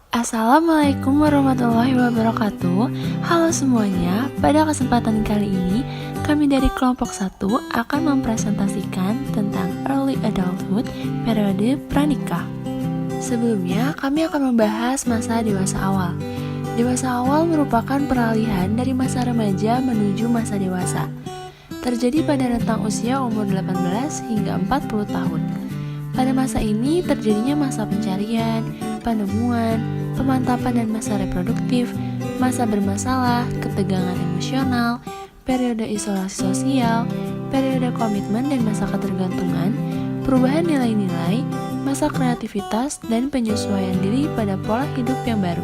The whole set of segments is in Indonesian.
Assalamualaikum warahmatullahi wabarakatuh. Halo semuanya, pada kesempatan kali ini kami dari kelompok 1 akan mempresentasikan tentang early adulthood periode pranikah. Sebelumnya, kami akan membahas masa dewasa awal. Dewasa awal merupakan peralihan dari masa remaja menuju masa dewasa. Terjadi pada rentang usia umur 18 hingga 40 tahun. Pada masa ini terjadinya masa pencarian, penemuan, pemantapan dan masa reproduktif, masa bermasalah, ketegangan emosional, periode isolasi sosial, periode komitmen dan masa ketergantungan, perubahan nilai-nilai, masa kreativitas, dan penyesuaian diri pada pola hidup yang baru.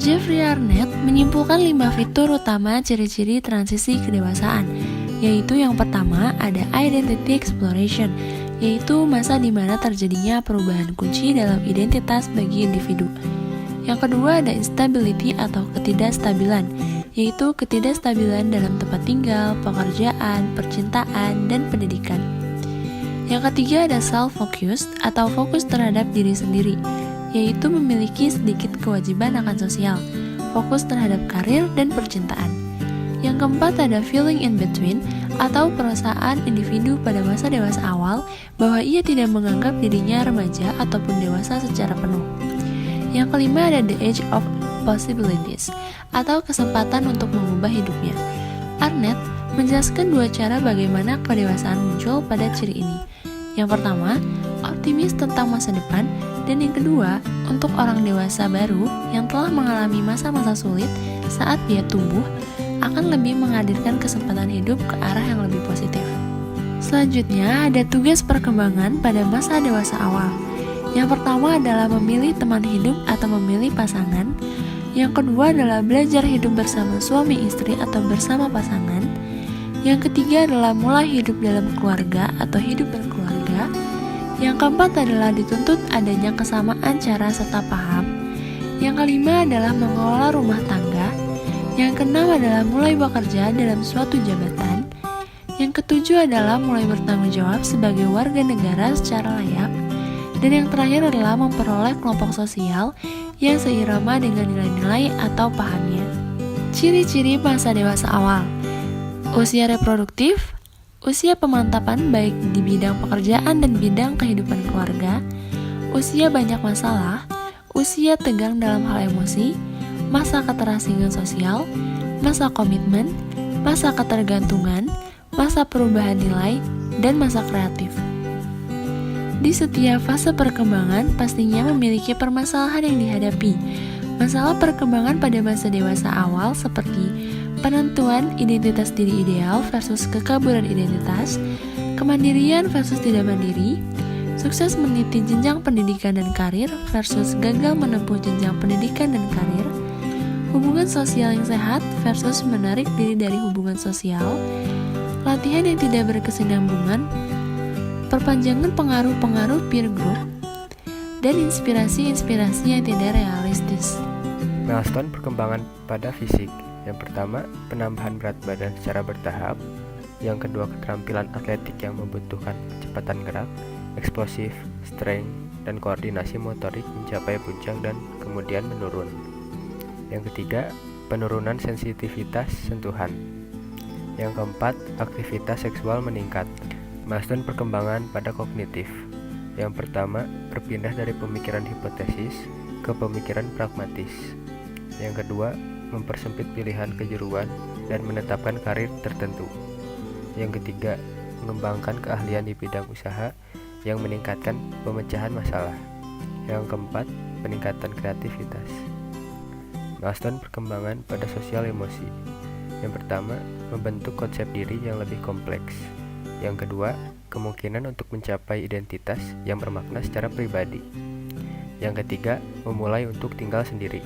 Jeffrey Arnett menyimpulkan 5 fitur utama ciri-ciri transisi kedewasaan, yaitu yang pertama ada identity exploration, yaitu masa di mana terjadinya perubahan kunci dalam identitas bagi individu. Yang kedua ada instability atau ketidakstabilan, yaitu ketidakstabilan dalam tempat tinggal, pekerjaan, percintaan, dan pendidikan. Yang ketiga ada self-focused atau fokus terhadap diri sendiri, yaitu memiliki sedikit kewajiban akan sosial, fokus terhadap karir dan percintaan. Yang keempat ada feeling in between atau perasaan individu pada masa dewasa awal bahwa ia tidak menganggap dirinya remaja ataupun dewasa secara penuh. Yang kelima ada the age of possibilities atau kesempatan untuk mengubah hidupnya. Arnett menjelaskan 2 cara bagaimana kedewasaan muncul pada ciri ini. Yang pertama, optimis tentang masa depan, dan yang kedua, untuk orang dewasa baru yang telah mengalami masa-masa sulit saat dia tumbuh, akan lebih menghadirkan kesempatan hidup ke arah yang lebih positif. Selanjutnya, ada tugas perkembangan pada masa dewasa awal. Yang pertama adalah memilih teman hidup atau memilih pasangan. Yang kedua adalah belajar hidup bersama suami istri atau bersama pasangan. Yang ketiga adalah mulai hidup dalam keluarga atau hidup berkeluarga. Yang keempat adalah dituntut adanya kesamaan cara serta paham. Yang kelima adalah mengelola rumah tangga. Yang keenam adalah mulai bekerja dalam suatu jabatan. Yang ketujuh adalah mulai bertanggung jawab sebagai warga negara secara layak. Dan yang terakhir adalah memperoleh kelompok sosial yang seirama dengan nilai-nilai atau pahamnya. Ciri-ciri masa dewasa awal: usia reproduktif, usia pemantapan baik di bidang pekerjaan dan bidang kehidupan keluarga, usia banyak masalah, usia tegang dalam hal emosi, masa keterasingan sosial, masa komitmen, masa ketergantungan, masa perubahan nilai, dan masa kreatif. Di setiap fase perkembangan pastinya memiliki permasalahan yang dihadapi. Masalah perkembangan pada masa dewasa awal seperti penentuan identitas diri ideal versus kekaburan identitas, kemandirian versus tidak mandiri, sukses meniti jenjang pendidikan dan karir versus gagal menempuh jenjang pendidikan dan karir, hubungan sosial yang sehat versus menarik diri dari hubungan sosial, latihan yang tidak berkesinambungan, perpanjangan pengaruh-pengaruh peer group, dan inspirasi-inspirasi yang tidak realistis. Milestone perkembangan pada fisik. Yang pertama, penambahan berat badan secara bertahap. Yang kedua, keterampilan atletik yang membutuhkan kecepatan gerak, eksplosif, strength, dan koordinasi motorik mencapai puncak dan kemudian menurun. Yang ketiga, penurunan sensitivitas sentuhan. Yang keempat, aktivitas seksual meningkat. Milestone perkembangan pada kognitif. Yang pertama, berpindah dari pemikiran hipotesis ke pemikiran pragmatis. Yang kedua, mempersempit pilihan kejuruan dan menetapkan karir tertentu. Yang ketiga, mengembangkan keahlian di bidang usaha yang meningkatkan pemecahan masalah. Yang keempat, peningkatan kreativitas. Milestone perkembangan pada sosial emosi. Yang pertama, membentuk konsep diri yang lebih kompleks. Yang kedua, kemungkinan untuk mencapai identitas yang bermakna secara pribadi. Yang ketiga, memulai untuk tinggal sendiri.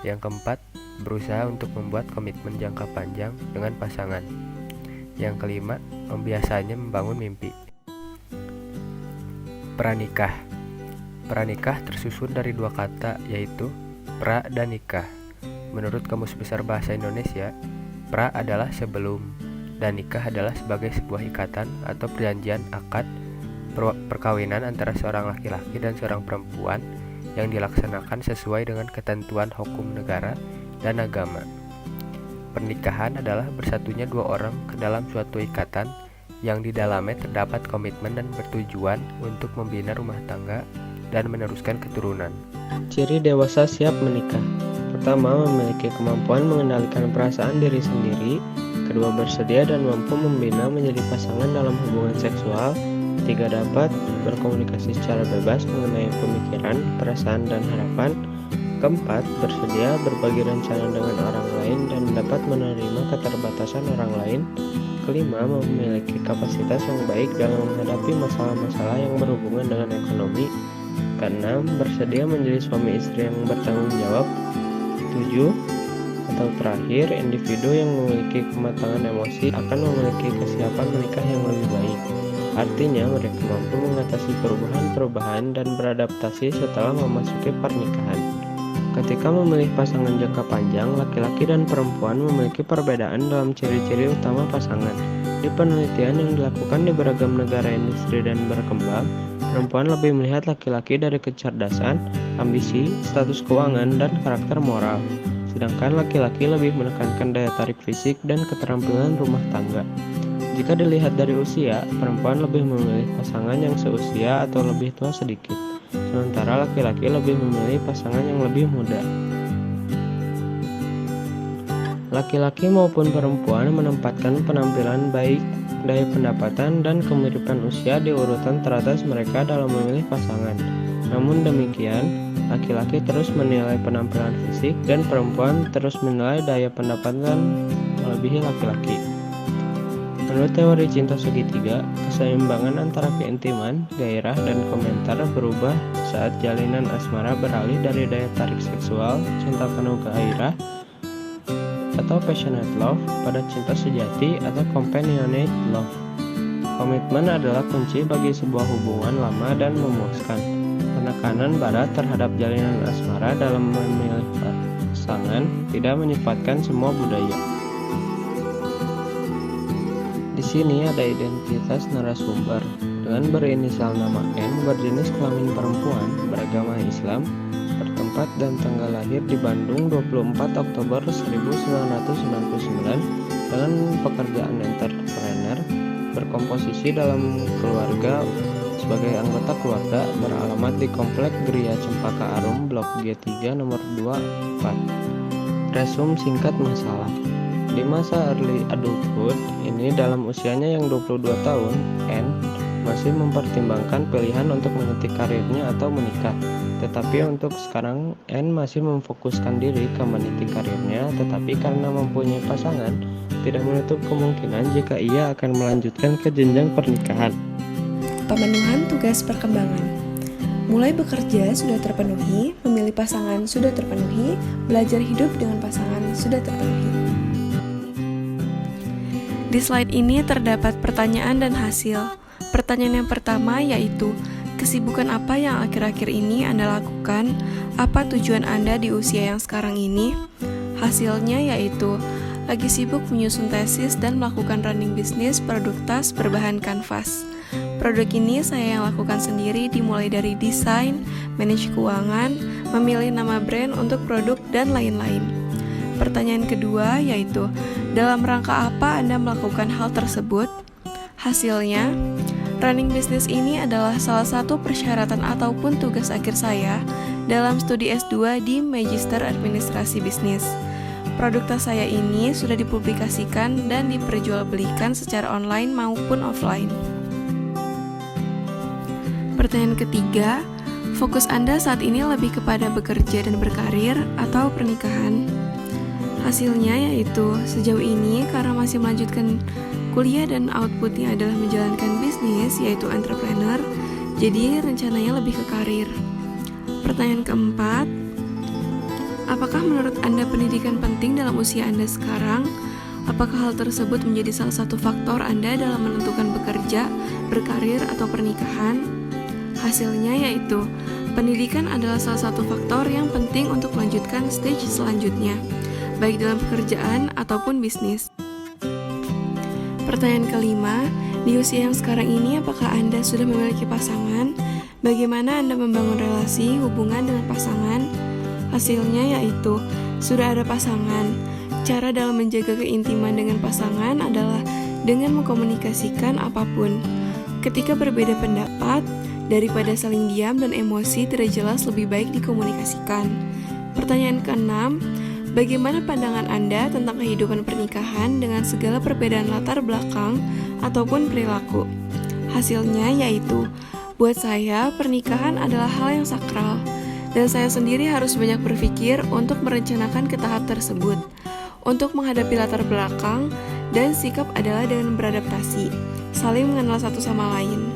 Yang keempat, berusaha untuk membuat komitmen jangka panjang dengan pasangan. Yang kelima, membiasanya membangun mimpi. Pranikah. Pranikah tersusun dari 2 kata, yaitu pra dan nikah. Menurut Kamus Besar Bahasa Indonesia, pra adalah sebelum, dan nikah adalah sebagai sebuah ikatan atau perjanjian akad perkawinan antara seorang laki-laki dan seorang perempuan yang dilaksanakan sesuai dengan ketentuan hukum negara dan agama. Pernikahan adalah bersatunya dua orang ke dalam suatu ikatan yang di dalamnya terdapat komitmen dan bertujuan untuk membina rumah tangga dan meneruskan keturunan. Ciri dewasa siap menikah. Pertama, memiliki kemampuan mengendalikan perasaan diri sendiri. Kedua, bersedia dan mampu membina menjadi pasangan dalam hubungan seksual. Ketiga, dapat berkomunikasi secara bebas mengenai pemikiran, perasaan, dan harapan. Keempat, bersedia berbagi rencana dengan orang lain dan dapat menerima keterbatasan orang lain. Kelima, memiliki kapasitas yang baik dalam menghadapi masalah-masalah yang berhubungan dengan ekonomi. Keenam, bersedia menjadi suami istri yang bertanggung jawab. 7. Atau terakhir, individu yang memiliki kematangan emosi akan memiliki kesiapan menikah yang lebih baik. Artinya, mereka mampu mengatasi perubahan-perubahan dan beradaptasi setelah memasuki pernikahan. Ketika memilih pasangan jangka panjang, laki-laki dan perempuan memiliki perbedaan dalam ciri-ciri utama pasangan. Di penelitian yang dilakukan di beragam negara industri dan berkembang, perempuan lebih melihat laki-laki dari kecerdasan, ambisi, status keuangan, dan karakter moral. Sedangkan laki-laki lebih menekankan daya tarik fisik dan keterampilan rumah tangga. Jika dilihat dari usia, perempuan lebih memilih pasangan yang seusia atau lebih tua sedikit, sementara laki-laki lebih memilih pasangan yang lebih muda. Laki-laki maupun perempuan menempatkan penampilan baik, daya pendapatan, dan kemiripan usia di urutan teratas mereka dalam memilih pasangan. Namun demikian, laki-laki terus menilai penampilan fisik dan perempuan terus menilai daya pendapatan melebihi laki-laki. Menurut teori cinta segitiga, keseimbangan antara keintiman, gairah, dan komentar berubah saat jalinan asmara beralih dari daya tarik seksual, cinta penuh gairah, atau passionate love pada cinta sejati atau companionate love. Komitmen adalah kunci bagi sebuah hubungan lama dan memuaskan. Penekanan barat terhadap jalinan asmara dalam memilih pasangan tidak menyifatkan semua budaya. Di sini ada identitas narasumber dengan berinisial nama N, berjenis kelamin perempuan, beragama Islam, bertempat dan tanggal lahir di Bandung 24 Oktober 1999 dengan pekerjaan entrepreneur, berkomposisi dalam keluarga sebagai anggota keluarga, beralamat di Komplek Gria Cempaka Arum, Blok G3 nomor 24. Resum singkat masalah. Di masa early adulthood ini, dalam usianya yang 22 tahun, N masih mempertimbangkan pilihan untuk meniti karirnya atau menikah. Tetapi untuk sekarang, N masih memfokuskan diri ke meniti karirnya, tetapi karena mempunyai pasangan, tidak menutup kemungkinan jika ia akan melanjutkan ke jenjang pernikahan. Pemenuhan tugas perkembangan. Mulai bekerja sudah terpenuhi, memilih pasangan sudah terpenuhi, belajar hidup dengan pasangan sudah terpenuhi. Di slide ini terdapat pertanyaan dan hasil. Pertanyaan yang pertama yaitu, kesibukan apa yang akhir-akhir ini Anda lakukan? Apa tujuan Anda di usia yang sekarang ini? Hasilnya yaitu, lagi sibuk menyusun tesis dan melakukan running bisnis produk tas berbahan kanvas. Produk ini saya yang lakukan sendiri, dimulai dari desain, manage keuangan, memilih nama brand untuk produk, dan lain-lain. Pertanyaan kedua yaitu, dalam rangka apa Anda melakukan hal tersebut? Hasilnya, running bisnis ini adalah salah satu persyaratan ataupun tugas akhir saya dalam studi S2 di Magister Administrasi Bisnis. Produk tas saya ini sudah dipublikasikan dan diperjualbelikan secara online maupun offline. Pertanyaan ketiga, fokus Anda saat ini lebih kepada bekerja dan berkarir atau pernikahan? Hasilnya yaitu, sejauh ini karena masih melanjutkan kuliah dan outputnya adalah menjalankan bisnis, yaitu entrepreneur, jadi rencananya lebih ke karir. Pertanyaan keempat, apakah menurut Anda pendidikan penting dalam usia Anda sekarang? Apakah hal tersebut menjadi salah satu faktor Anda dalam menentukan bekerja, berkarir, atau pernikahan? Hasilnya yaitu, pendidikan adalah salah satu faktor yang penting untuk melanjutkan stage selanjutnya, baik dalam pekerjaan ataupun bisnis. Pertanyaan kelima, di usia yang sekarang ini apakah Anda sudah memiliki pasangan? Bagaimana Anda membangun relasi hubungan dengan pasangan? Hasilnya yaitu, sudah ada pasangan. Cara dalam menjaga keintiman dengan pasangan adalah dengan mengkomunikasikan apapun. Ketika berbeda pendapat, daripada saling diam dan emosi tidak jelas, lebih baik dikomunikasikan. Pertanyaan keenam, bagaimana pandangan Anda tentang kehidupan pernikahan dengan segala perbedaan latar belakang ataupun perilaku? Hasilnya yaitu, buat saya pernikahan adalah hal yang sakral, dan saya sendiri harus banyak berpikir untuk merencanakan ke tahap tersebut. Untuk menghadapi latar belakang dan sikap adalah dengan beradaptasi, saling mengenal satu sama lain.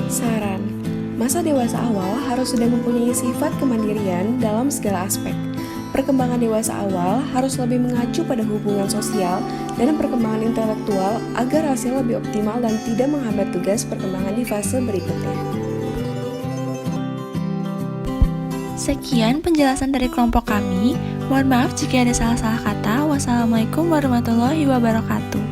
Saran, masa dewasa awal harus sudah mempunyai sifat kemandirian dalam segala aspek. Perkembangan dewasa awal harus lebih mengacu pada hubungan sosial dan perkembangan intelektual agar hasil lebih optimal dan tidak menghambat tugas perkembangan di fase berikutnya. Sekian penjelasan dari kelompok kami. Mohon maaf jika ada salah-salah kata. Wassalamualaikum warahmatullahi wabarakatuh.